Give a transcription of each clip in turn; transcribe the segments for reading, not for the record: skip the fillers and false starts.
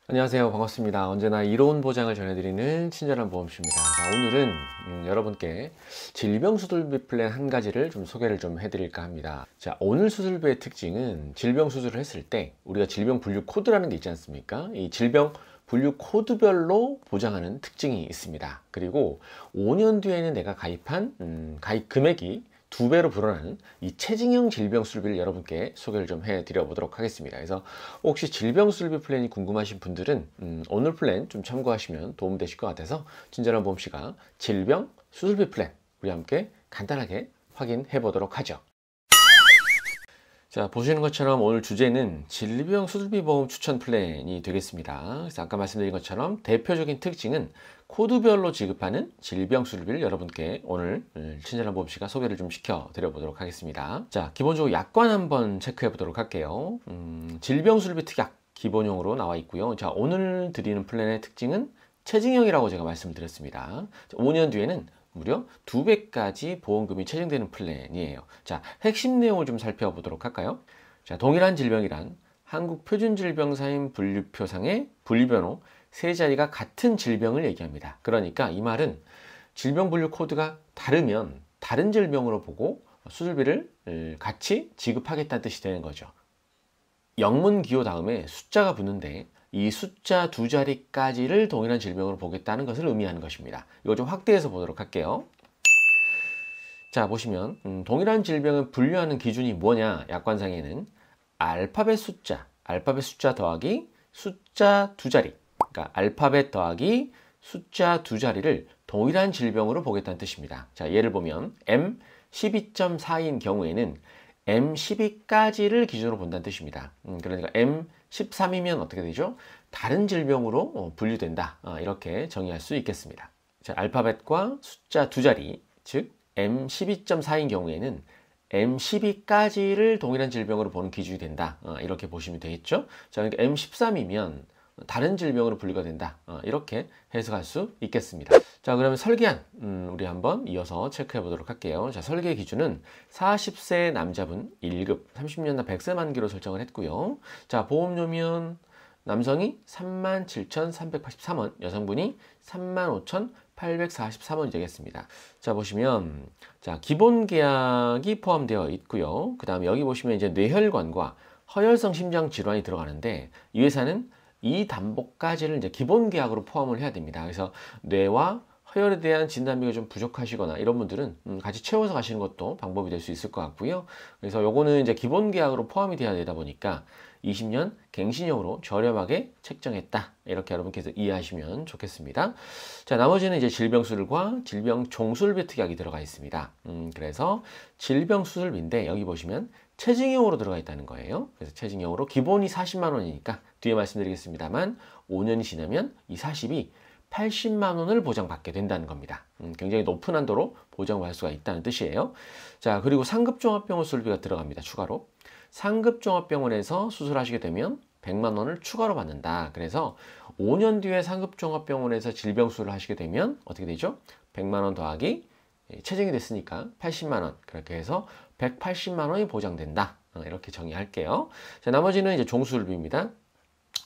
안녕하세요. 반갑습니다. 언제나 이로운 보장을 전해드리는 친절한 보험주입니다. 자, 오늘은 여러분께 질병 수술비 플랜 한 가지를 좀 소개를 좀 해드릴까 합니다. 자, 오늘 수술비의 특징은 질병 수술을 했을 때 우리가 질병 분류 코드라는 게 있지 않습니까? 이 질병 분류 코드별로 보장하는 특징이 있습니다. 그리고 5년 뒤에는 내가 가입한 가입 금액이 2배로 불어나는 이 체증형 질병 수술비를 여러분께 소개를 좀 해드려 보도록 하겠습니다. 그래서 혹시 질병 수술비 플랜이 궁금하신 분들은 오늘 플랜 좀 참고하시면 도움되실 것 같아서 친절한 보험씨가 질병 수술비 플랜 우리 함께 간단하게 확인해 보도록 하죠. 자, 보시는 것처럼 오늘 주제는 질병 수술비 보험 추천 플랜이 되겠습니다. 그래서 아까 말씀드린 것처럼 대표적인 특징은 코드별로 지급하는 질병 수술비를 여러분께 오늘 친절한 보험씨가 소개를 좀 시켜 드려 보도록 하겠습니다. 자, 기본적으로 약관 한번 체크해 보도록 할게요. 질병 수술비 특약 기본형으로 나와 있고요. 자, 오늘 드리는 플랜의 특징은 체증형이라고 제가 말씀드렸습니다. 5년 뒤에는 무려 2배까지 보험금이 체증되는 플랜이에요. 자, 핵심 내용을 좀 살펴보도록 할까요? 자, 동일한 질병이란 한국표준질병사인 분류표상의 분류번호 세 자리가 같은 질병을 얘기합니다. 그러니까 이 말은 질병 분류 코드가 다르면 다른 질병으로 보고 수술비를 같이 지급하겠다는 뜻이 되는 거죠. 영문 기호 다음에 숫자가 붙는데 이 숫자 2자리까지를 동일한 질병으로 보겠다는 것을 의미하는 것입니다. 이거 좀 확대해서 보도록 할게요. 자, 보시면 동일한 질병을 분류하는 기준이 뭐냐? 약관상에는 알파벳 숫자 더하기 숫자 2자리, 그러니까 알파벳 더하기 숫자 2자리를 동일한 질병으로 보겠다는 뜻입니다. 자, 예를 보면 M12.4인 경우에는 M12까지를 기준으로 본다는 뜻입니다. 그러니까 M13이면 어떻게 되죠? 다른 질병으로 분류된다. 이렇게 정의할 수 있겠습니다. 자, 알파벳과 숫자 2자리, 즉 M12.4인 경우에는 M12까지를 동일한 질병으로 보는 기준이 된다. 이렇게 보시면 되겠죠? 자, 그러니까 M13이면 다른 질병으로 분류가 된다. 이렇게 해석할 수 있겠습니다. 자, 그러면 설계안 우리 한번 이어서 체크해 보도록 할게요. 자, 설계 기준은 40세 남자분 1급 30년당 100세 만기로 설정을 했고요. 자, 보험료면 남성이 37,383원, 여성분이 35,843원이 되겠습니다. 자, 보시면 자, 기본 계약이 포함되어 있고요. 그 다음에 여기 보시면 이제 뇌혈관과 허혈성 심장 질환이 들어가는데 이 회사는 이 담보까지를 이제 기본 계약으로 포함을 해야 됩니다. 그래서 뇌와 허혈에 대한 진단비가 좀 부족하시거나 이런 분들은 같이 채워서 가시는 것도 방법이 될 수 있을 것 같고요. 그래서 요거는 이제 기본 계약으로 포함이 돼야 되다 보니까 20년 갱신형으로 저렴하게 책정했다. 이렇게 여러분께서 이해하시면 좋겠습니다. 자, 나머지는 이제 질병수술과 질병종수술비 특약이 들어가 있습니다. 그래서 질병수술비인데 여기 보시면 체증형으로 들어가 있다는 거예요. 그래서 체증형으로 기본이 40만 원이니까 뒤에 말씀드리겠습니다만 5년이 지나면 이 40이 80만 원을 보장받게 된다는 겁니다. 굉장히 높은 한도로 보장받을 수가 있다는 뜻이에요. 자, 그리고 상급종합병원 수술비가 들어갑니다. 추가로. 상급종합병원에서 수술하시게 되면 100만 원을 추가로 받는다. 그래서 5년 뒤에 상급종합병원에서 질병수술을 하시게 되면 어떻게 되죠? 100만 원 더하기 체증이 됐으니까 80만 원. 그렇게 해서 180만 원이 보장된다. 이렇게 정의할게요. 자, 나머지는 이제 종수술비입니다.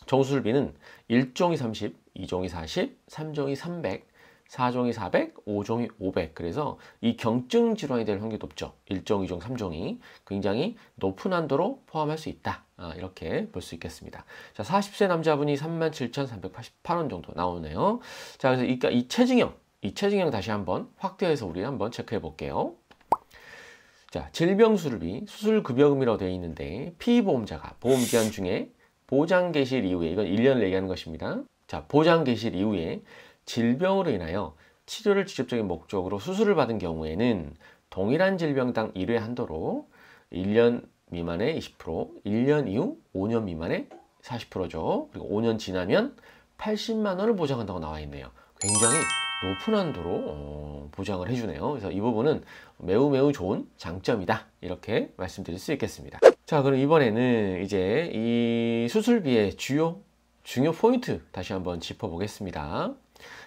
종수술비는 1종이 30, 2종이 40, 3종이 300, 4종이 400, 5종이 500. 그래서 이 경증 질환이 될 확률이 높죠. 1종, 2종, 3종이 굉장히 높은 한도로 포함할 수 있다. 이렇게 볼 수 있겠습니다. 자, 40세 남자분이 37,388원 정도 나오네요. 자, 그래서 이 체증형 다시 한번 확대해서 우리 한번 체크해 볼게요. 자, 질병수술비, 수술급여금이라고 되어 있는데 피보험자가 보험기간 중에 보장 개시 이후에, 이건 1년을 얘기하는 것입니다. 자, 보장 개시 이후에 질병으로 인하여 치료를 직접적인 목적으로 수술을 받은 경우에는 동일한 질병당 1회 한도로 1년 미만의 20%, 1년 이후 5년 미만의 40%죠. 그리고 5년 지나면 80만 원을 보장한다고 나와 있네요. 굉장히 높은 한도로 보장을 해주네요. 그래서 이 부분은 매우 좋은 장점이다. 이렇게 말씀드릴 수 있겠습니다. 자, 그럼 이번에는 이제 이 수술비의 중요 포인트 다시 한번 짚어보겠습니다.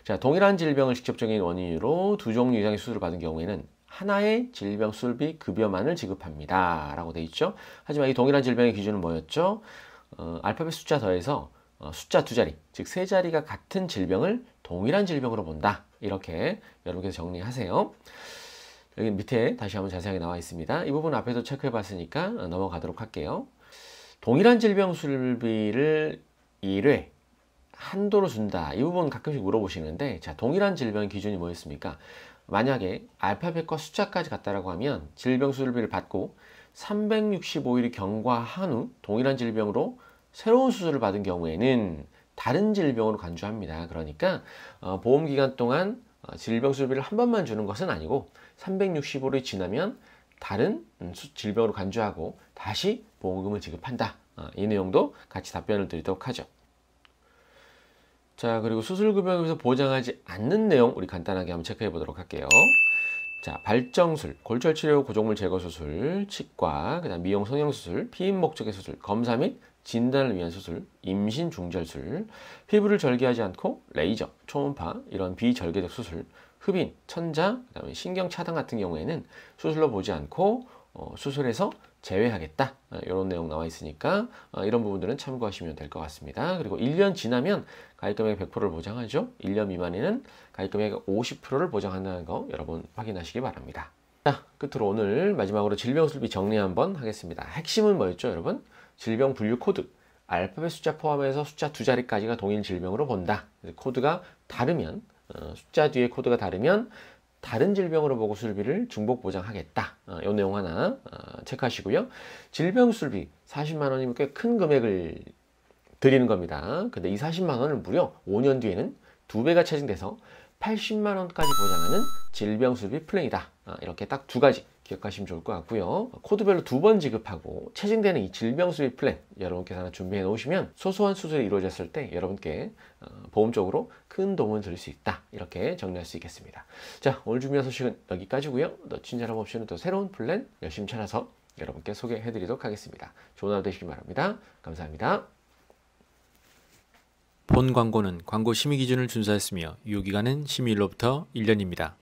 자, 동일한 질병을 직접적인 원인으로 2종류 이상의 수술을 받은 경우에는 하나의 질병 수술비 급여만을 지급합니다. 라고 되어 있죠. 하지만 이 동일한 질병의 기준은 뭐였죠? 알파벳 숫자 더해서 숫자 두 자리, 즉 세 자리가 같은 질병을 동일한 질병으로 본다. 이렇게 여러분께서 정리하세요. 여기 밑에 다시 한번 자세하게 나와 있습니다. 이 부분 앞에도 체크해 봤으니까 넘어가도록 할게요. 동일한 질병 술비를 1회 한도로 준다. 이 부분 가끔씩 물어보시는데, 자, 동일한 질병 기준이 뭐였습니까? 만약에 알파벳과 숫자까지 같다라고 하면 질병 수술비를 받고 365일이 경과한 후 동일한 질병으로 새로운 수술을 받은 경우에는 다른 질병으로 간주합니다. 그러니까 보험기간 동안 질병 수술비를 한 번만 주는 것은 아니고 365일이 지나면 다른 질병으로 간주하고 다시 보험금을 지급한다. 이 내용도 같이 답변을 드리도록 하죠. 자, 그리고 수술급여에서 보장하지 않는 내용 우리 간단하게 한번 체크해 보도록 할게요. 자, 발정술, 골절치료, 고정물 제거 수술, 치과, 그다음 미용 성형수술, 피임 목적의 수술, 검사 및 진단을 위한 수술, 임신 중절술, 피부를 절개하지 않고 레이저, 초음파, 이런 비절개적 수술, 흡인, 천자, 그다음에 신경 차단 같은 경우에는 수술로 보지 않고 수술에서 제외하겠다. 이런 내용 나와 있으니까 이런 부분들은 참고하시면 될 것 같습니다. 그리고 1년 지나면 가입금액 100%를 보장하죠. 1년 미만에는 가입금액 50%를 보장한다는 거 여러분 확인하시기 바랍니다. 자, 끝으로 오늘 마지막으로 질병술비 정리 한번 하겠습니다. 핵심은 뭐였죠, 여러분? 질병 분류 코드. 알파벳 숫자 포함해서 숫자 두 자리까지가 동일 질병으로 본다. 코드가 다르면, 숫자 뒤에 코드가 다르면 다른 질병으로 보고 수술비를 중복 보장하겠다. 이 내용 하나 체크하시고요. 질병 수술비 40만 원이면 꽤 큰 금액을 드리는 겁니다. 근데 이 40만 원을 무려 5년 뒤에는 2배가 체증돼서 80만 원까지 보장하는 질병 수술비 플랜이다. 이렇게 딱 두 가지 기억하시면 좋을 것 같고요. 코드별로 2번 지급하고 체증되는 이 질병 수술비 플랜 여러분께서 하나 준비해 놓으시면 소소한 수술이 이루어졌을 때 여러분께 보험적으로 큰 도움을 드릴 수 있다. 이렇게 정리할 수 있겠습니다. 자, 오늘 준비한 소식은 여기까지고요. 놓친 사람 없이는 또 새로운 플랜 열심히 찾아서 여러분께 소개해 드리도록 하겠습니다. 좋은 하루 되시길 바랍니다. 감사합니다. 본 광고는 광고 심의 기준을 준수하였으며 유효기간은 심의일로부터 1년입니다.